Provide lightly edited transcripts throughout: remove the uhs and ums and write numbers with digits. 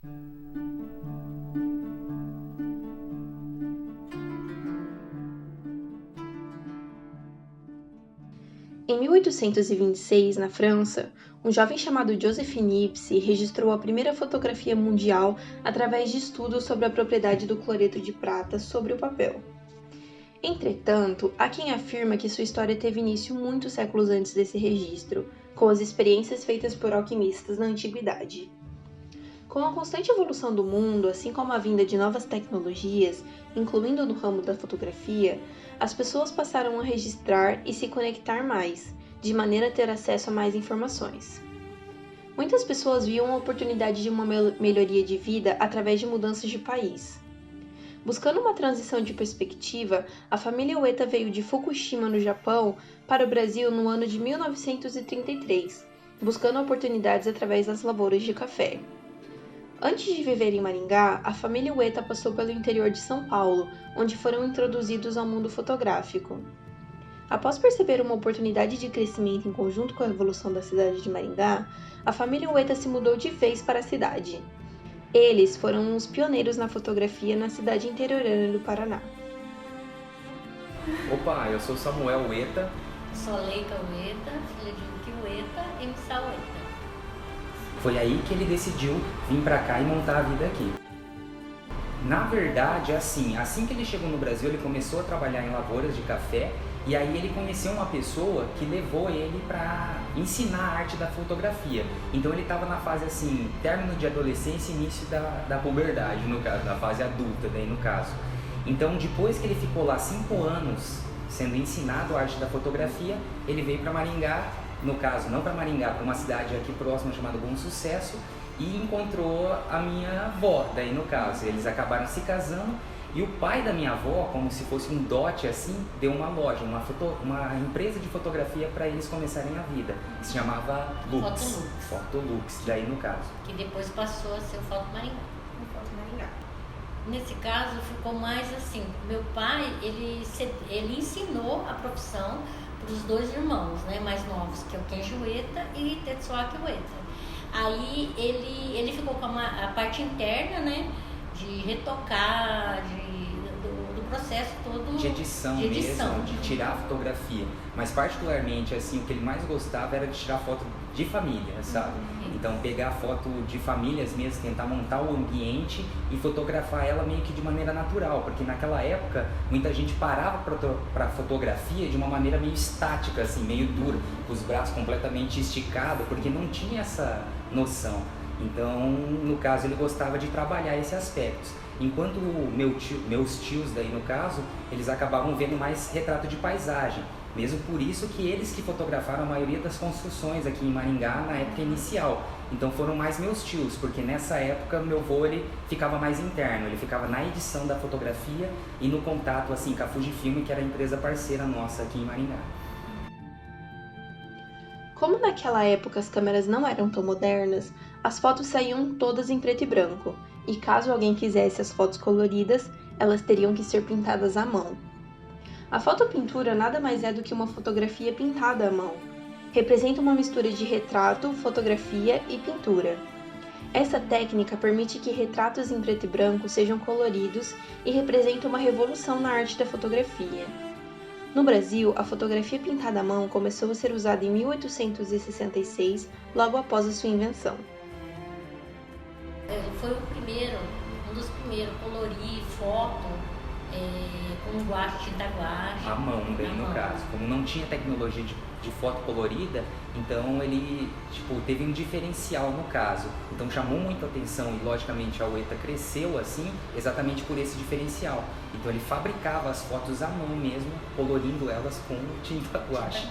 Em 1826, na França, um jovem chamado Joseph Niepce registrou a primeira fotografia mundial através de estudos sobre a propriedade do cloreto de prata sobre o papel. Entretanto, há quem afirma que sua história teve início muitos séculos antes desse registro, com as experiências feitas por alquimistas na antiguidade. Com a constante evolução do mundo, assim como a vinda de novas tecnologias, incluindo no ramo da fotografia, as pessoas passaram a registrar e se conectar mais, de maneira a ter acesso a mais informações. Muitas pessoas viam a oportunidade de uma melhoria de vida através de mudanças de país. Buscando uma transição de perspectiva, a família Ueda veio de Fukushima, no Japão, para o Brasil no ano de 1933, buscando oportunidades através das lavouras de café. Antes de viver em Maringá, a família Ueda passou pelo interior de São Paulo, onde foram introduzidos ao mundo fotográfico. Após perceber uma oportunidade de crescimento em conjunto com a evolução da cidade de Maringá, a família Ueda se mudou de vez para a cidade. Eles foram os pioneiros na fotografia na cidade interiorana do Paraná. Opa, eu sou Samuel Ueda. Sou Leika Ueda, filha de Yuki Ueda e Missal Ueda. Foi aí que ele decidiu vir pra cá e montar a vida aqui. Na verdade, assim que ele chegou no Brasil, ele começou a trabalhar em lavouras de café e aí ele conheceu uma pessoa que levou ele para ensinar a arte da fotografia. Então ele estava na fase assim, término de adolescência e início da puberdade, no caso, da fase adulta, daí no caso. Então depois que ele ficou lá 5 anos sendo ensinado a arte da fotografia, ele veio para Maringá, no caso não para Maringá, para uma cidade aqui próxima chamada Bom Sucesso, e encontrou a minha avó, daí no caso. Eles acabaram se casando e o pai da minha avó, como se fosse um dote assim, deu uma loja, uma empresa de fotografia para eles começarem a vida. Se chamava Lux. Fotolux, daí no caso. Que depois passou a ser o Foto Maringá. Nesse caso ficou mais assim, meu pai, ele ensinou a profissão para os 2 irmãos, né, mais novos, que é o Kenji Ueda e Tetsuaki Ueda. Aí ele ficou com a parte interna, né, de retocar, do processo todo de edição mesmo, de tirar a fotografia. Mas particularmente, assim, o que ele mais gostava era de tirar foto de família, sabe? Então pegar foto de famílias mesmo, tentar montar o ambiente e fotografar ela meio que de maneira natural, porque naquela época muita gente parava para fotografia de uma maneira meio estática, assim, meio dura, com os braços completamente esticados, porque não tinha essa noção. Então, no caso, ele gostava de trabalhar esse aspecto. Enquanto meus tios, daí no caso, eles acabavam vendo mais retrato de paisagem. Mesmo por isso que eles que fotografaram a maioria das construções aqui em Maringá na época inicial. Então foram mais meus tios, porque nessa época meu avô ele ficava mais interno, ele ficava na edição da fotografia e no contato assim com a Fujifilm, que era a empresa parceira nossa aqui em Maringá. Como naquela época as câmeras não eram tão modernas, as fotos saíam todas em preto e branco, e caso alguém quisesse as fotos coloridas, elas teriam que ser pintadas à mão. A fotopintura nada mais é do que uma fotografia pintada à mão. Representa uma mistura de retrato, fotografia e pintura. Essa técnica permite que retratos em preto e branco sejam coloridos e representa uma revolução na arte da fotografia. No Brasil, a fotografia pintada à mão começou a ser usada em 1866, logo após a sua invenção. Ele foi um dos primeiros a colorir foto com guache, tinta guache. À mão, daí no caso. Como não tinha tecnologia de foto colorida, então ele teve um diferencial no caso. Então chamou muita atenção e logicamente a Ueda cresceu assim, exatamente por esse diferencial. Então ele fabricava as fotos à mão mesmo, colorindo elas com tinta guache.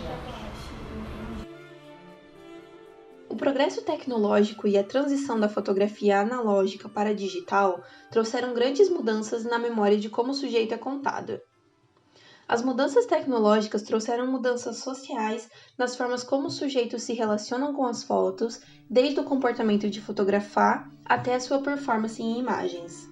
O progresso tecnológico e a transição da fotografia analógica para a digital trouxeram grandes mudanças na memória de como o sujeito é contado. As mudanças tecnológicas trouxeram mudanças sociais nas formas como os sujeitos se relacionam com as fotos, desde o comportamento de fotografar até a sua performance em imagens.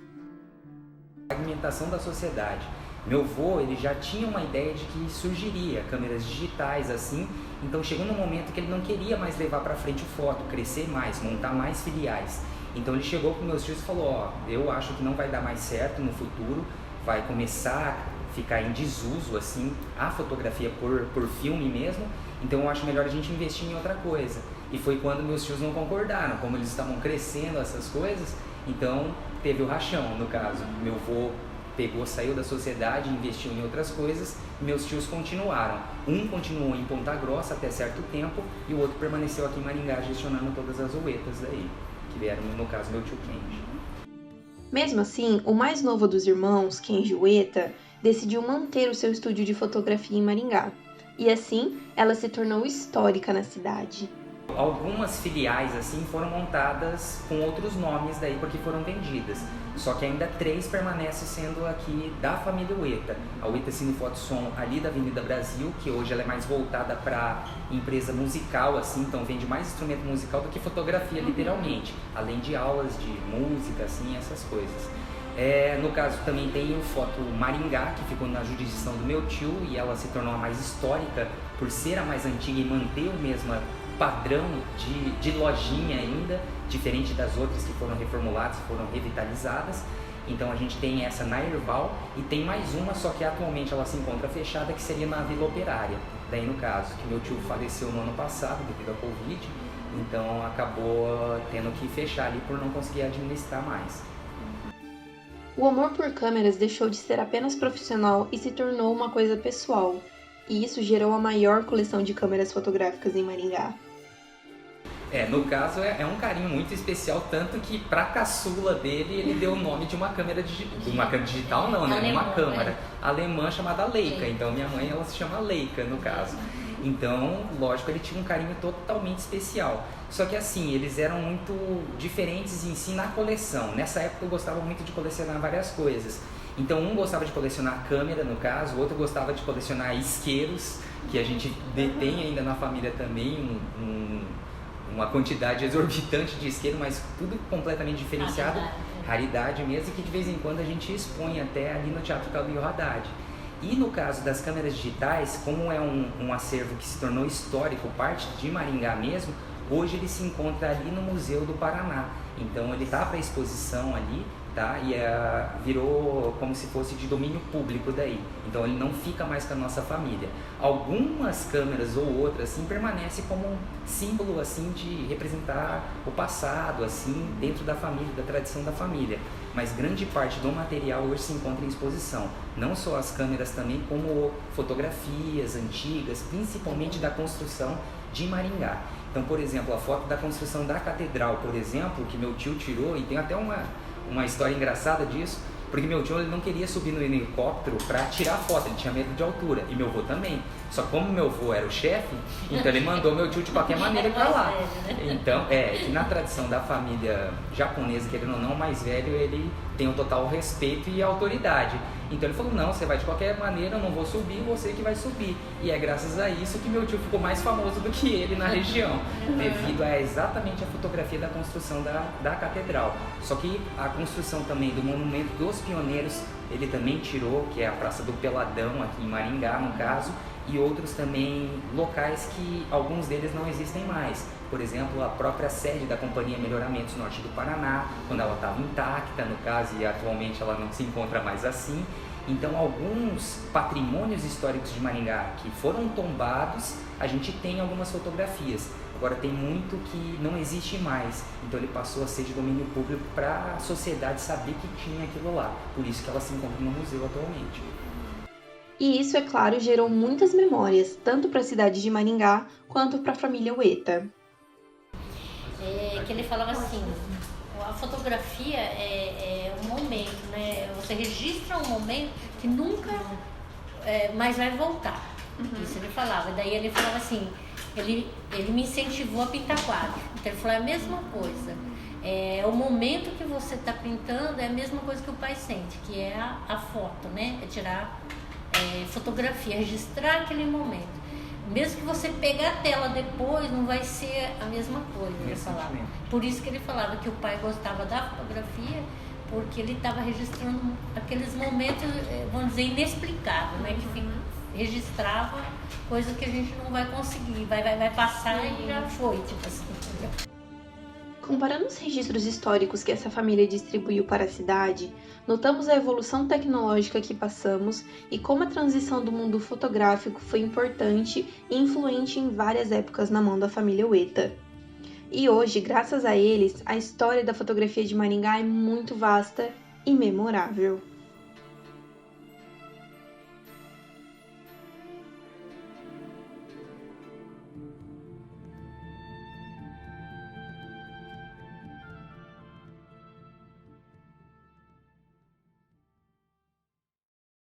A fragmentação da sociedade. Meu avô, ele já tinha uma ideia de que surgiria câmeras digitais assim, então chegou num momento que ele não queria mais levar para frente o foto, crescer mais, montar mais filiais. Então ele chegou para meus tios e falou, ó, eu acho que não vai dar mais certo no futuro, vai começar a ficar em desuso, assim, a fotografia por filme mesmo, então eu acho melhor a gente investir em outra coisa. E foi quando meus tios não concordaram, como eles estavam crescendo essas coisas, então teve o rachão, no caso. Meu avô saiu da sociedade, investiu em outras coisas, e meus tios continuaram. Um continuou em Ponta Grossa até certo tempo, e o outro permaneceu aqui em Maringá, gestionando todas as uetas daí, que vieram, no caso, meu tio Kenji. Mesmo assim, o mais novo dos irmãos, Kenji Ueta, decidiu manter o seu estúdio de fotografia em Maringá. E assim, ela se tornou histórica na cidade. Algumas filiais assim foram montadas com outros nomes daí porque foram vendidas. Só que ainda 3 permanecem sendo aqui da família Ueta. A Ueta Cine Foto Som ali da Avenida Brasil, que hoje ela é mais voltada para empresa musical, assim, então vende mais instrumento musical do que fotografia, literalmente. Além de aulas de música, assim, essas coisas. No caso também tem o Foto Maringá, que ficou na jurisdição do meu tio, e ela se tornou a mais histórica por ser a mais antiga e manter o mesmo padrão de lojinha ainda, diferente das outras que foram reformuladas, foram revitalizadas. Então a gente tem essa na Erval e tem mais uma, só que atualmente ela se encontra fechada, que seria na Vila Operária. Daí no caso, que meu tio faleceu no ano passado devido à Covid, então acabou tendo que fechar ali por não conseguir administrar mais. O amor por câmeras deixou de ser apenas profissional e se tornou uma coisa pessoal, e isso gerou a maior coleção de câmeras fotográficas em Maringá. No caso é um carinho muito especial, tanto que pra caçula dele ele deu o nome de uma câmera digital não, né? Uma câmera alemã chamada Leica. Então minha mãe ela se chama Leica no caso. Então, lógico, ele tinha um carinho totalmente especial. Só que assim, eles eram muito diferentes em si na coleção. Nessa época eu gostava muito de colecionar várias coisas. Então um gostava de colecionar câmera, no caso, o outro gostava de colecionar isqueiros, que a gente detém ainda na família também, uma quantidade exorbitante de isqueiro, mas tudo completamente diferenciado, raridade mesmo, e que de vez em quando a gente expõe até ali no Teatro Calil Haddad. E no caso das câmeras digitais, como é um acervo que se tornou histórico, parte de Maringá mesmo, hoje ele se encontra ali no Museu do Paraná. Então ele está para exposição ali, tá? E virou como se fosse de domínio público daí. Então ele não fica mais com a nossa família. Algumas câmeras ou outras assim permanecem como um símbolo assim de representar o passado assim dentro da família, da tradição da família. Mas grande parte do material hoje se encontra em exposição. Não só as câmeras também, como fotografias antigas, principalmente da construção de Maringá. Então, por exemplo, a foto da construção da catedral, por exemplo, que meu tio tirou, e tem até uma história engraçada disso, porque meu tio ele não queria subir no helicóptero para tirar foto, ele tinha medo de altura, e meu avô também. Só que como meu avô era o chefe, então ele mandou meu tio de qualquer maneira para lá. Então, que na tradição da família japonesa, querendo ou não, o mais velho, ele tem um total respeito e autoridade. Então ele falou, não, você vai de qualquer maneira, eu não vou subir, você que vai subir. E é graças a isso que meu tio ficou mais famoso do que ele na região, devido a exatamente a fotografia da construção da catedral. Só que a construção também do Monumento dos Pioneiros, ele também tirou, que é a Praça do Peladão, aqui em Maringá, no caso, e outros também locais que alguns deles não existem mais. Por exemplo, a própria sede da Companhia Melhoramentos Norte do Paraná, quando ela estava intacta, no caso, e atualmente ela não se encontra mais assim. Então, alguns patrimônios históricos de Maringá que foram tombados, a gente tem algumas fotografias. Agora, tem muito que não existe mais. Então, ele passou a ser de domínio público para a sociedade saber que tinha aquilo lá. Por isso que ela se encontra no museu atualmente. E isso, é claro, gerou muitas memórias, tanto para a cidade de Maringá, quanto para a família Ueta. Que ele falava assim, a fotografia é um momento, né? Você registra um momento que nunca mais vai voltar. Isso ele falava. Daí ele falava assim, ele me incentivou a pintar quadro. Então ele falou, é a mesma coisa. O momento que você está pintando é a mesma coisa que o pai sente, que é a foto, né? É tirar fotografia, registrar aquele momento. Mesmo que você pegar a tela depois, não vai ser a mesma coisa, ele falava. Por isso que ele falava que o pai gostava da fotografia, porque ele estava registrando aqueles momentos, vamos dizer, inexplicáveis, né? Que registrava coisa que a gente não vai conseguir, vai passar e já foi, tipo assim. Comparando os registros históricos que essa família distribuiu para a cidade, notamos a evolução tecnológica que passamos e como a transição do mundo fotográfico foi importante e influente em várias épocas na mão da família Ueta. E hoje, graças a eles, a história da fotografia de Maringá é muito vasta e memorável.